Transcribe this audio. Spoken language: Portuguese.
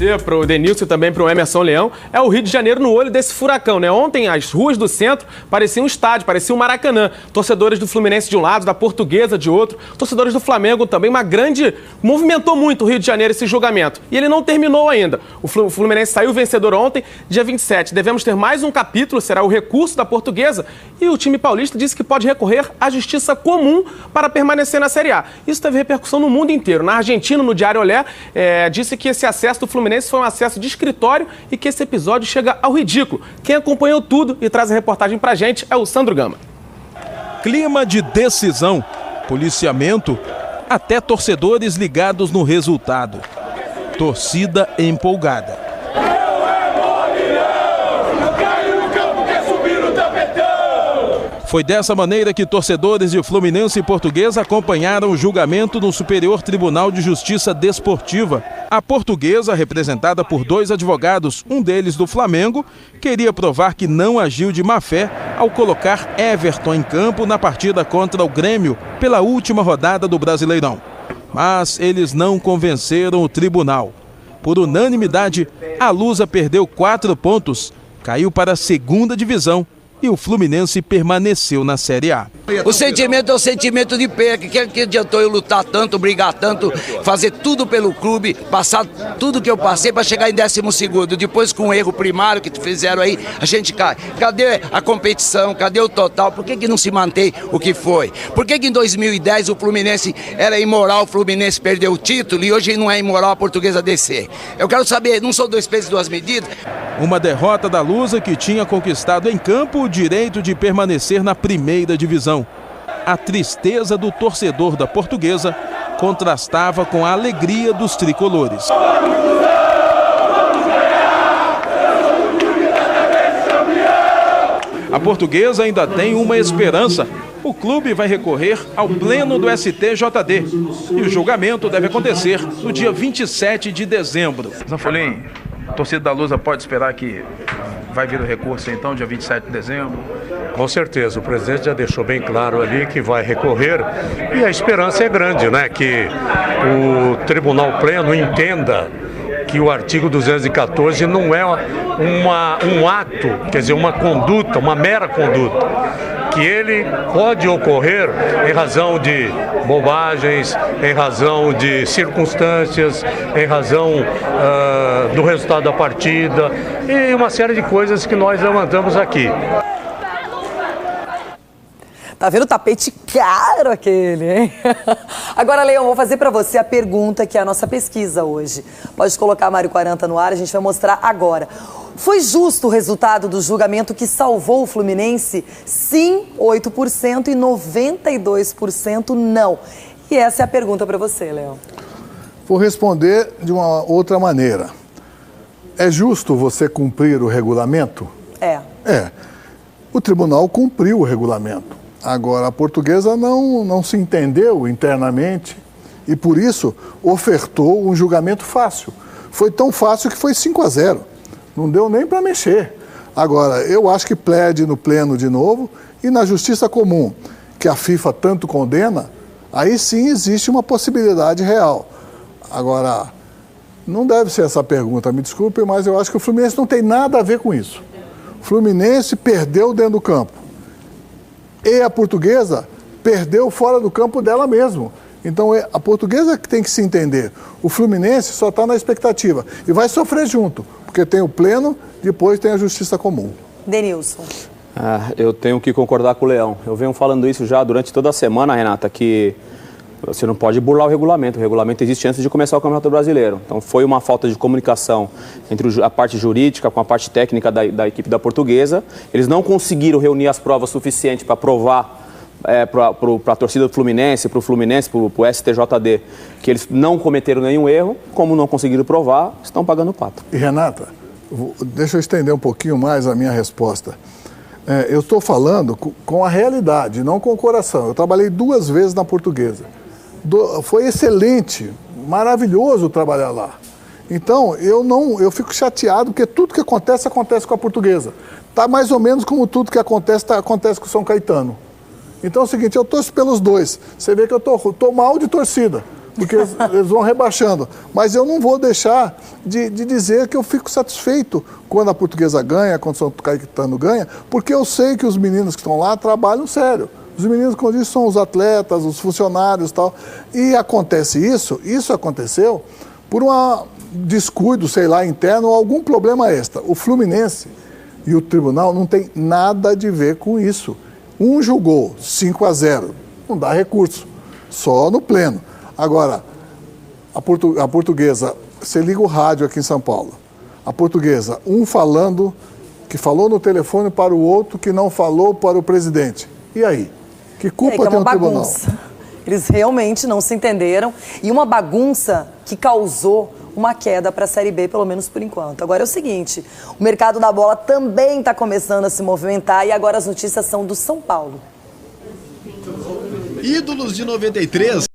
você, para o Denilson e também para o Emerson Leão, é o Rio de Janeiro no olho desse furacão, né? Ontem as ruas do centro pareciam um estádio, parecia um Maracanã. Torcedores do Fluminense de um lado, da Portuguesa de outro, torcedores do Flamengo também, movimentou muito o Rio de Janeiro esse julgamento. E ele não terminou ainda. O Fluminense saiu vencedor ontem, dia 27. Devemos ter mais um capítulo, será o recurso da Portuguesa, e o time paulista disse que pode recorrer à justiça comum para permanecer na Série A. Isso teve repercussão no mundo inteiro. Na Argentina, no Diário Olé, disse que esse acesso do Fluminense foi um acesso de escritório e que esse episódio chega ao ridículo. Quem acompanhou tudo e traz a reportagem pra gente é o Sandro Gama. Clima de decisão, policiamento, até torcedores ligados no resultado. Torcida empolgada. Foi dessa maneira que torcedores de Fluminense e Portuguesa acompanharam o julgamento no Superior Tribunal de Justiça Desportiva. A Portuguesa, representada por 2 advogados, um deles do Flamengo, queria provar que não agiu de má fé ao colocar Everton em campo na partida contra o Grêmio pela última rodada do Brasileirão. Mas eles não convenceram o tribunal. Por unanimidade, a Lusa perdeu 4 pontos, caiu para a 2ª divisão e o Fluminense permaneceu na Série A. O sentimento é o sentimento de perca. Que adiantou eu lutar tanto, brigar tanto, fazer tudo pelo clube, passar tudo que eu passei para chegar em 12º. Depois, com o erro primário que fizeram aí, a gente cai. Cadê a competição? Cadê o total? Por que não se mantém o que foi? Por que em 2010 o Fluminense era imoral, o Fluminense perdeu o título e hoje não é imoral a Portuguesa descer? Eu quero saber, não são 2 pesos e 2 medidas? Uma derrota da Lusa que tinha conquistado em campo o direito de permanecer na 1ª divisão. A tristeza do torcedor da Portuguesa contrastava com a alegria dos tricolores. A Portuguesa ainda tem uma esperança. O clube vai recorrer ao pleno do STJD e o julgamento deve acontecer no dia 27 de dezembro. Zanfolim, a torcida da Lusa pode esperar que vai vir o recurso então, dia 27 de dezembro? Com certeza, o presidente já deixou bem claro ali que vai recorrer e a esperança é grande, né? Que o Tribunal Pleno entenda que o artigo 214 não é um ato, quer dizer, uma conduta, uma mera conduta, que ele pode ocorrer em razão de bobagens, em razão de circunstâncias, em razão do resultado da partida e uma série de coisas que nós levantamos aqui. Tá vendo o tapete caro aquele, hein? Agora, Leão, vou fazer pra você a pergunta que é a nossa pesquisa hoje. Pode colocar Mário 40 no ar, a gente vai mostrar agora. Foi justo o resultado do julgamento que salvou o Fluminense? Sim, 8% e 92% não. E essa é a pergunta pra você, Leão. Vou responder de uma outra maneira. É justo você cumprir o regulamento? É. O tribunal cumpriu o regulamento. Agora, a Portuguesa não se entendeu internamente e, por isso, ofertou um julgamento fácil. Foi tão fácil que foi 5-0. Não deu nem para mexer. Agora, eu acho que plede no pleno de novo e na justiça comum, que a FIFA tanto condena, aí sim existe uma possibilidade real. Agora, não deve ser essa pergunta, me desculpe, mas eu acho que o Fluminense não tem nada a ver com isso. O Fluminense perdeu dentro do campo. E a Portuguesa perdeu fora do campo dela mesmo. Então, a Portuguesa que tem que se entender. O Fluminense só está na expectativa. E vai sofrer junto, porque tem o pleno, depois tem a justiça comum. Denilson. Eu tenho que concordar com o Leão. Eu venho falando isso já durante toda a semana, Renata, que você não pode burlar o regulamento. O regulamento existe antes de começar o Campeonato Brasileiro. Então, foi uma falta de comunicação entre a parte jurídica com a parte técnica da equipe da Portuguesa. Eles não conseguiram reunir as provas suficientes para provar para a torcida do Fluminense, para o STJD, que eles não cometeram nenhum erro. Como não conseguiram provar, estão pagando o pato. E, Renata, deixa eu estender um pouquinho mais a minha resposta. Eu estou falando com a realidade, não com o coração. Eu trabalhei 2 vezes na Portuguesa. Foi excelente, maravilhoso trabalhar lá. Então, eu fico chateado, porque tudo que acontece com a Portuguesa. Tá mais ou menos como tudo que acontece com o São Caetano. Então é o seguinte, eu torço pelos dois. Você vê que eu tô mal de torcida, porque eles vão rebaixando. Mas eu não vou deixar de dizer que eu fico satisfeito quando a Portuguesa ganha, quando o São Caetano ganha, porque eu sei que os meninos que estão lá trabalham sério. Os meninos, como eu disse, são os atletas, os funcionários e tal. E acontece isso aconteceu por um descuido, sei lá, interno ou algum problema extra. O Fluminense e o tribunal não tem nada de ver com isso. Um julgou 5-0, não dá recurso, só no pleno. Agora, a Portuguesa, você liga o rádio aqui em São Paulo, a Portuguesa, um falando que falou no telefone para o outro que não falou para o presidente. E aí? Que culpa tem o tribunal? Eles realmente não se entenderam e uma bagunça que causou uma queda para a Série B, pelo menos por enquanto. Agora é o seguinte, o mercado da bola também está começando a se movimentar e agora as notícias são do São Paulo. Ídolos de 93